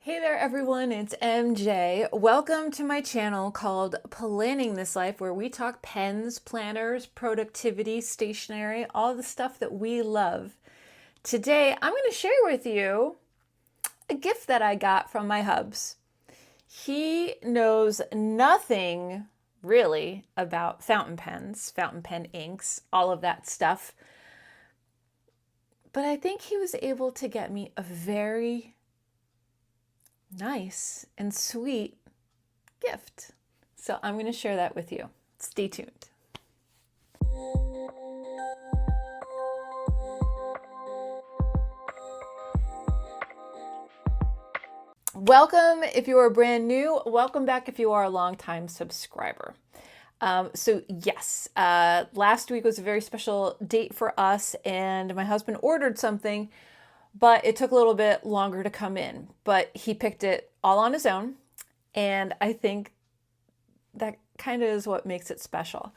Hey there everyone, it's MJ. Welcome to my channel called Planning This Life, where we talk pens, planners, productivity, stationery, all the stuff that we love. Today I'm going to share with you a gift that I got from my hubs. He knows nothing really about fountain pens, fountain pen inks, all of that stuff. But I think he was able to get me a very nice and sweet gift. So I'm going to share that with you. Stay tuned. Welcome if you are brand new. Welcome back if you are a longtime subscriber. Yes, last week was a very special date for us, and my husband ordered something, but it took a little bit longer to come in. But he picked it all on his own, and I think that kind of is what makes it special.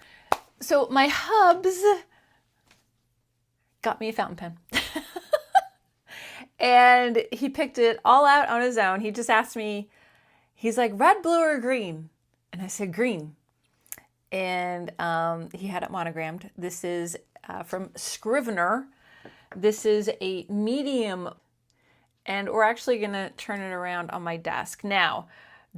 So my hubs got me a fountain pen. And he picked it all out on his own. He just asked me, he's like, red, blue, or green? And I said, green. And he had it monogrammed. This is from Scrivener. This is a medium, and we're actually gonna turn it around on my desk. Now,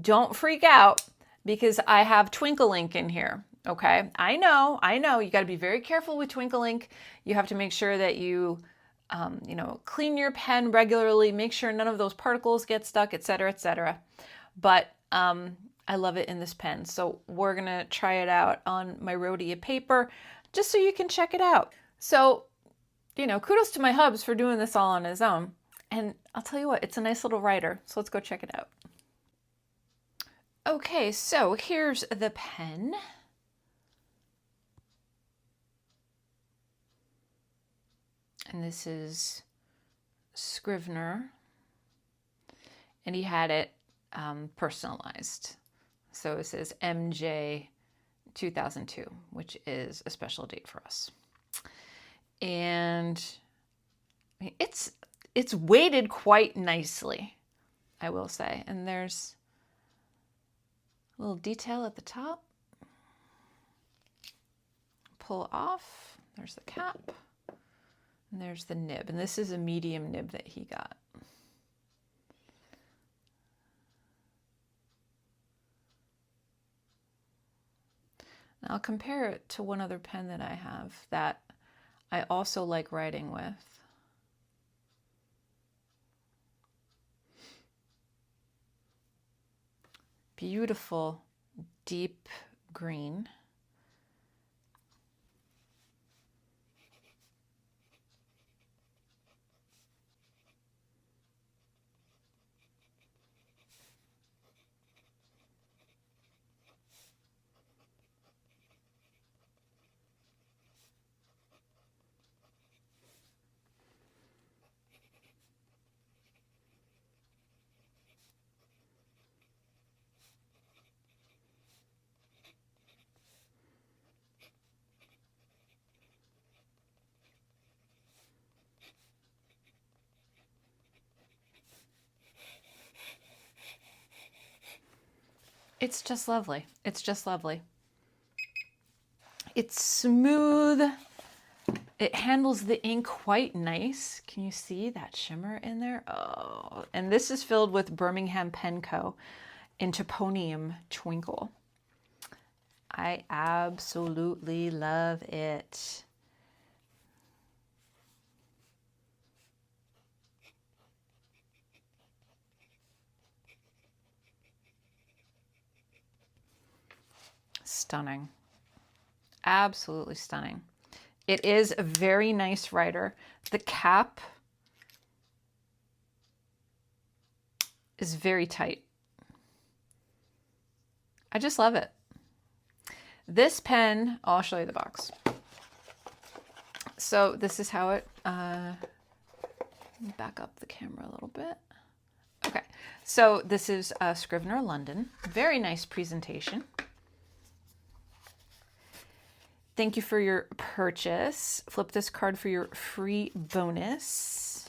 don't freak out because I have Twinkle ink in here, okay? I know, you gotta be very careful with Twinkle ink. You have to make sure that you clean your pen regularly, make sure none of those particles get stuck, etc., etc. But I love it in this pen. So we're gonna try it out on my Rhodia paper just so you can check it out. So, kudos to my hubs for doing this all on his own. And I'll tell you what, it's a nice little writer. So let's go check it out. Okay, so here's the pen. And this is Scrivener. And he had it personalized. So it says MJ 2002, which is a special date for us. And it's weighted quite nicely, I will say. And there's a little detail at the top. Pull off. There's the cap. And there's the nib. And this is a medium nib that he got. Now I'll compare it to one other pen that I have that I also like writing with. Beautiful deep green. It's just lovely. It's just lovely. It's smooth. It handles the ink quite nice. Can you see that shimmer in there? Oh, and this is filled with Birmingham Pen Co. in Toponium Twinkle. I absolutely love it. Stunning. Absolutely stunning. It is a very nice writer. The cap is very tight. I just love it. This pen, I'll show you the box. So this is how it, back up the camera a little bit. Okay, so this is Scrivener London. Very nice presentation. Thank you for your purchase. Flip this card for your free bonus.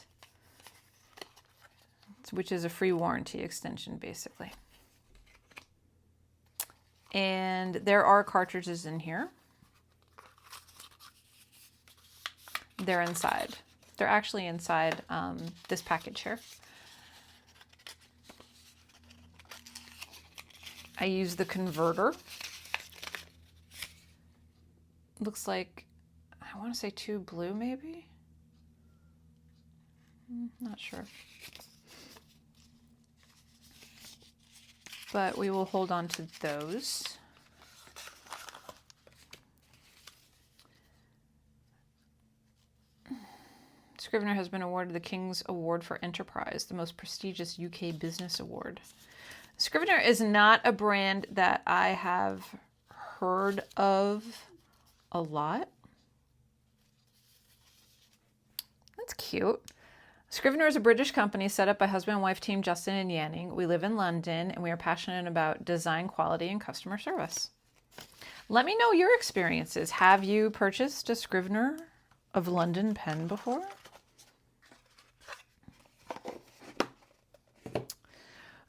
which is a free warranty extension, basically. And there are cartridges in here. They're inside. They're actually inside this package here. I use the converter. Looks like, I want to say 2 blue maybe? Not sure. But we will hold on to those. Scrivener has been awarded the King's Award for Enterprise, the most prestigious UK business award. Scrivener is not a brand that I have heard of a lot. That's cute. Scrivener is a British company set up by husband and wife team Justin and Yanning. We live in London and we are passionate about design, quality, and customer service. Let me know your experiences. Have you purchased a Scrivener of London pen before?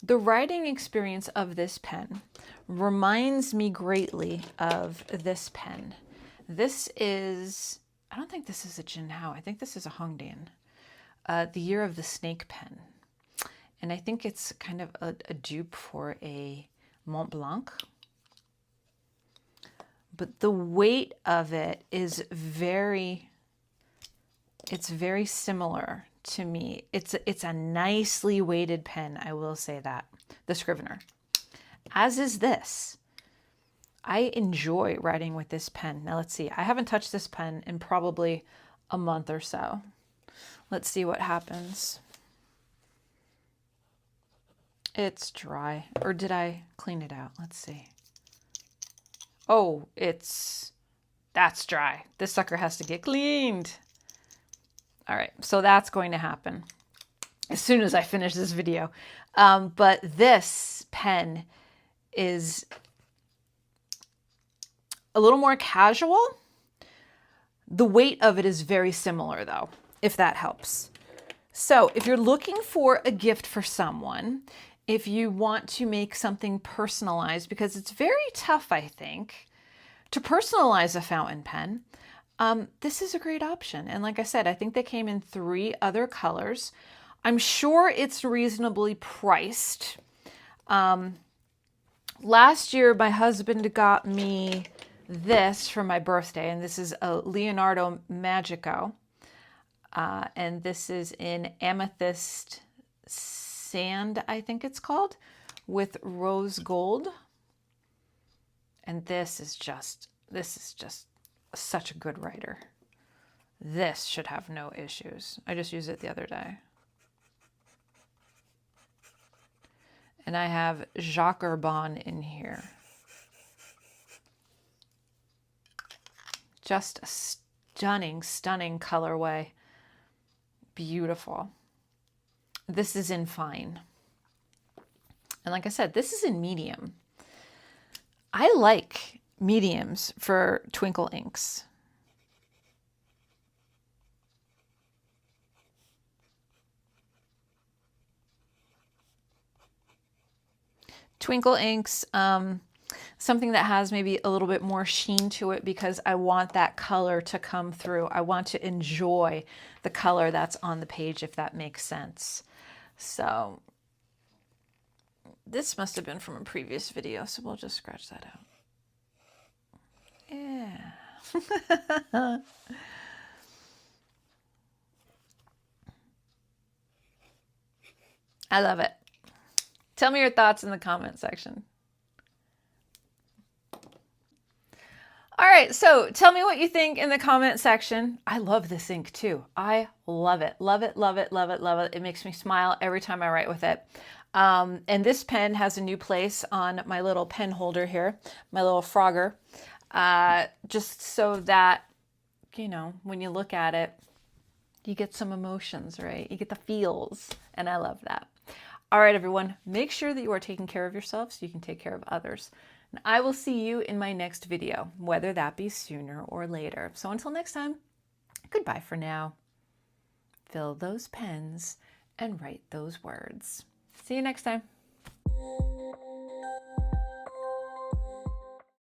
The writing experience of this pen reminds me greatly of this pen. This is, I don't think this is a Jinhao. I think this is a Hongdian. The Year of the Snake pen. And I think it's kind of a dupe for a Mont Blanc. But the weight of it is very similar to me. It's a nicely weighted pen, I will say that. The Scrivener. As is this. I enjoy writing with this pen. Now let's see. I haven't touched this pen in probably a month or so. Let's see what happens. It's dry. Or did I clean it out? Let's see. Oh, that's dry. This sucker has to get cleaned. All right, so that's going to happen as soon as I finish this video. But this pen is a little more casual. The weight of it is very similar though, if that helps. So if you're looking for a gift for someone, if you want to make something personalized, because it's very tough, I think, to personalize a fountain pen, this is a great option. And like I said, I think they came in 3 other colors. I'm sure it's reasonably priced. Last year, my husband got me this for my birthday, and this is a Leonardo Magico. And this is in amethyst sand, I think it's called, with rose gold. And this is just such a good writer. This should have no issues. I just used it the other day. And I have Jacques Herbon in here. Just a stunning, stunning colorway. Beautiful. This is in fine. And like I said, this is in medium. I like mediums for Twinkle inks. Twinkle inks, something that has maybe a little bit more sheen to it because I want that color to come through. I want to enjoy the color that's on the page, if that makes sense. So this must have been from a previous video, so we'll just scratch that out. Yeah. I love it. Tell me your thoughts in the comment section. All right, so tell me what you think in the comment section. I love this ink too. I love it, love it, love it, love it, love it. It makes me smile every time I write with it. And this pen has a new place on my little pen holder here, my little Frogger, just so that, you know, when you look at it, you get some emotions, right? You get the feels, and I love that. All right, everyone, make sure that you are taking care of yourself so you can take care of others. And I will see you in my next video, whether that be sooner or later. So until next time, goodbye for now. Fill those pens and write those words. See you next time.